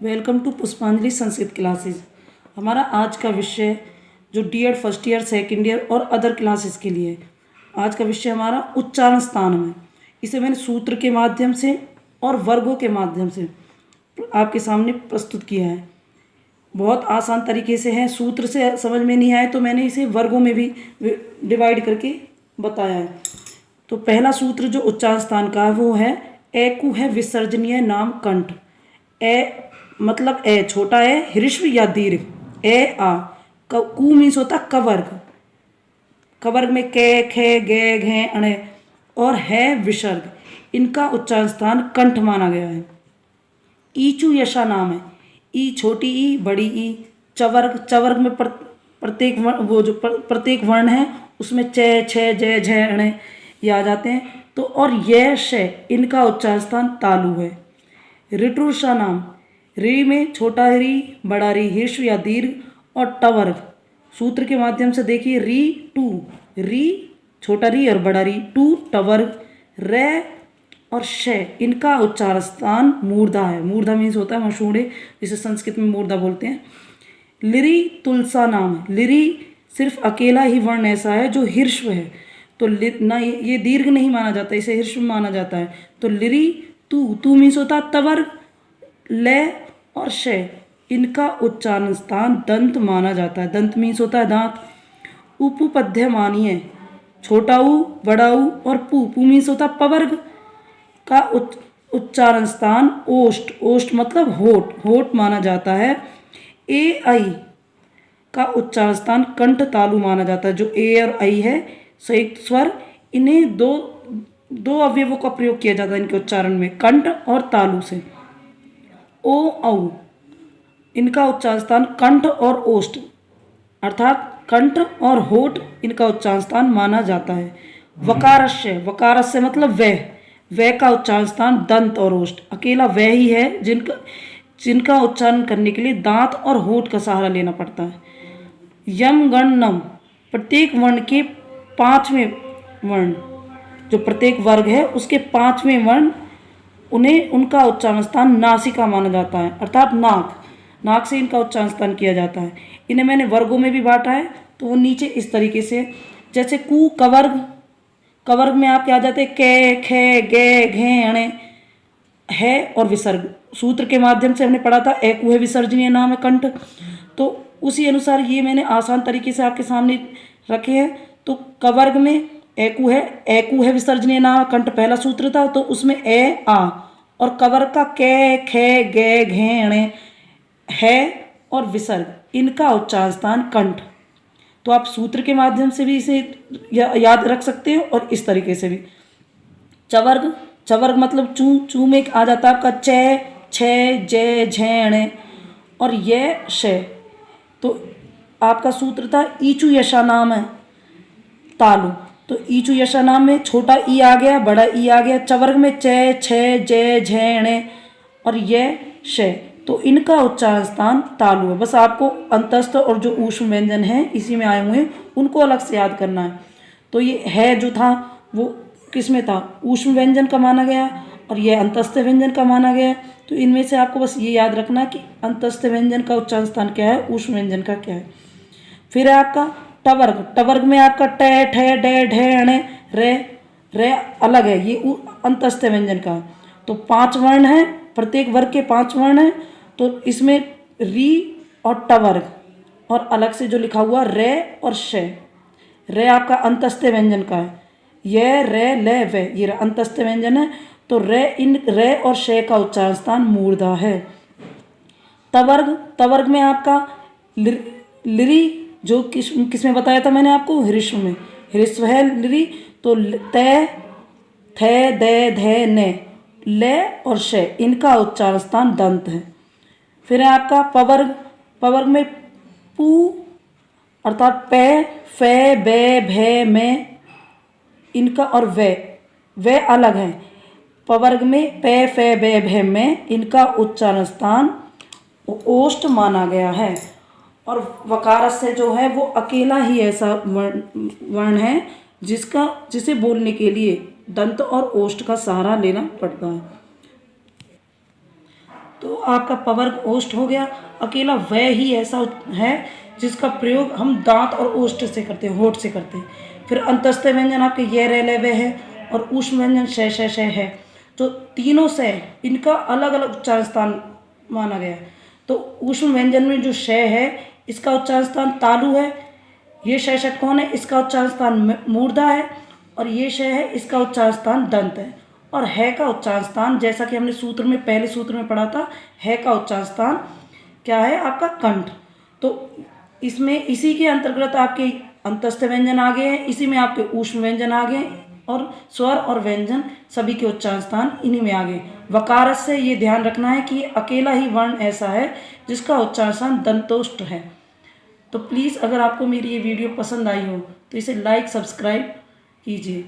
Welcome to पुष्पांजलि Sanskrit classes. हमारा आज का विषय जो DEd first year, second year और अदर क्लासेस के लिए आज का विषय हमारा उच्चारण स्थान में। इसे मैंने सूत्र के माध्यम से और वर्गों के माध्यम से आपके सामने प्रस्तुत किया है। बहुत आसान तरीके से है, सूत्र से समझ में नहीं आए तो मैंने इसे वर्गों में भी डिवाइड करके बताया है। तो पहला सूत्र जो उच्चारण स्थान का है वो है एकु है विसर्जनीय नाम कंठ। ए मतलब ए छोटा है, ह्रस्व या दीर्घ। ए आ कु मीन्स होता कवर्ग। कवर्ग में के, खे, गे, घे, अणे और है विसर्ग। इनका उच्चारण स्थान कंठ माना गया है। ईचु यशा नाम है। ई छोटी ई, बड़ी ई। चवर्ग, चवर्ग में प्रत्येक वो जो प्रत्येक वर्ण है उसमें चे, छे, जय, झय, अणे ये आ जाते हैं। तो और यह शय इनका उच्चारण स्थान तालु है। ऋटुषा नाम। री में छोटा री, बड़ा री, ह्रस्व या दीर्घ और टवर्ग। सूत्र के माध्यम से देखिए री टू, री छोटा री और बड़ा री, टू टवर्ग। रे और शय इनका उच्चारण स्थान मूर्धा है। मूर्धा मीन्स होता है मशहूरे, जिसे संस्कृत में मूर्धा बोलते हैं। लिरी तुलसा नाम है। लिरी सिर्फ अकेला ही वर्ण ऐसा है जो ह्रस्व है, तो ना ये दीर्घ नहीं माना जाता, इसे ह्रस्व माना जाता है। तो लिरी तू मीन्स होता है तवर्ग। ले और शय इनका उच्चारण स्थान दंत माना जाता है। दंत मीन्स होता है दांत। उपपद्य मानिए। छोटा ऊ, बड़ा ऊ और पू मीन्स होता है पवर्ग का उच्चारण स्थान ओष्ठ। ओष्ठ मतलब होठ, होठ माना जाता है। ए आई का उच्चारण स्थान कंठ तालु माना जाता है। जो ए और आई है संयुक्त स्वर, इन्हें दो अवयवों का प्रयोग किया जाता है इनके उच्चारण में, कंठ और तालु से। ओ औ इनका उच्चारण स्थान कंठ और ओष्ठ अर्थात कंठ और होठ इनका उच्चारण स्थान माना जाता है। वकारस्य, वकारस्य मतलब वह का उच्चारण स्थान दंत और ओष्ठ। अकेला वह ही है जिनका उच्चारण करने के लिए दांत और होठ का सहारा लेना पड़ता है। यम गण नम प्रत्येक वर्ण के पांचवें वर्ण, जो प्रत्येक वर्ग है उसके पांचवें वर्ण उनका उच्चारण स्थान नासिका माना जाता है, अर्थात नाक से इनका उच्चारण स्थान किया जाता है। इन्हें मैंने वर्गों में भी बांटा है, तो वो नीचे इस तरीके से, जैसे कु कवर्ग, कवर्ग में आपके आ जाते हैं के, खे, गे, घे, अणे, है और विसर्ग। सूत्र के माध्यम से हमने पढ़ा था एकु है विसर्जनीय नाम है कंठ, तो उसी अनुसार ये मैंने आसान तरीके से आपके सामने रखे हैं। तो कवर्ग में एकु है विसर्जनीय नाम कंठ पहला सूत्र था, तो उसमें ए आ और कवर्ग का के, खे, गे, घे, अणे, है और विसर्ग इनका उच्चारण स्थान कंठ। तो आप सूत्र के माध्यम से भी इसे याद रख सकते हो और इस तरीके से भी। चवर्ग, चवर्ग मतलब चू में आ जाता है आपका चे, छे, जे, झे, अणे और ये शय। तो आपका सूत्र था ईचु यशा नाम है तालु। तो ईचु यशा नाम में छोटा ई आ गया, बड़ा ई आ गया। चवर्ग में चे, छे, जे, झे, अणे और ये शय, तो इनका उच्चारण स्थान तालु है। बस आपको अंतस्थ और जो ऊष्म व्यंजन है इसी में आए हुए हैं, उनको अलग से याद करना है। तो ये है जो था वो किस में था, ऊष्म व्यंजन का माना गया और ये अंतस्थ व्यंजन का माना गया। तो इनमें से आपको बस ये याद रखना कि अंतस्थ व्यंजन का उच्चारण स्थान क्या है, ऊष्म व्यंजन का क्या है। फिर है आपका टवर्ग। टवर्ग में आपका टे, ठे, डे, ढे, अणे, रे अलग है, ये अंतस्थ व्यंजन का। तो 5 वर्ण है, प्रत्येक वर्ग के 5 वर्ण हैं, तो इसमें री और टवर्ग और अलग से जो लिखा हुआ रे और शय। रे आपका अंतस्थ व्यंजन का है, ये रे, ले, वे ये अंतस्थ व्यंजन है। तो रे और शय का उच्चारण स्थान मूर्धा है। तवर्ग, तवर्ग में आपका लिरी, जो किसमें बताया था मैंने आपको, ह्रस्व में, ह्रस्व है लिरी। तो ते, थे, दे, धे, ने, ले और शय इनका उच्चारण स्थान दंत है। फिर है आपका पवर्ग। पवर्ग में पू अर्थात पे, फे, बे, भे, में इनका और वे अलग है। पवर्ग में पे, फे, बे, भे, में इनका उच्चारण स्थान ओष्ठ माना गया है। और वकारस्य जो है वो अकेला ही ऐसा वर्ण है जिसे बोलने के लिए दंत और ओष्ठ का सहारा लेना पड़ता है। तो आपका पवर्ग ओष्ठ हो गया। अकेला वह ही ऐसा है जिसका प्रयोग हम दांत और ओष्ठ से करते हैं, होठ से करते हैं। फिर अंतस्थ व्यंजन आपके ये रह ले वह है, और ऊष्म व्यंजन श है। तो तीनों से इनका अलग अलग उच्चारण स्थान माना गया है। तो ऊष्म व्यंजन में जो श है इसका उच्चारण स्थान तालु है, ये श षटकोण है, इसका उच्चारण स्थान मूर्धा है, और ये श है इसका उच्चारण स्थान दंत है। और है का उच्चारण स्थान, जैसा कि हमने सूत्र में पहले सूत्र में पढ़ा था, है का उच्चारण स्थान क्या है आपका कंठ। तो इसमें इसी के अंतर्गत आपके अंतस्थ व्यंजन आ गए हैं, इसी में आपके ऊष्म व्यंजन आ गए, और स्वर और व्यंजन सभी के उच्चारण स्थान इन्हीं में आ गए। वकार से ये ध्यान रखना है कि अकेला ही वर्ण ऐसा है जिसका उच्चारण स्थान दंतोष्ठ है। तो प्लीज़ अगर आपको मेरी ये वीडियो पसंद आई हो तो इसे लाइक सब्सक्राइब कीजिए।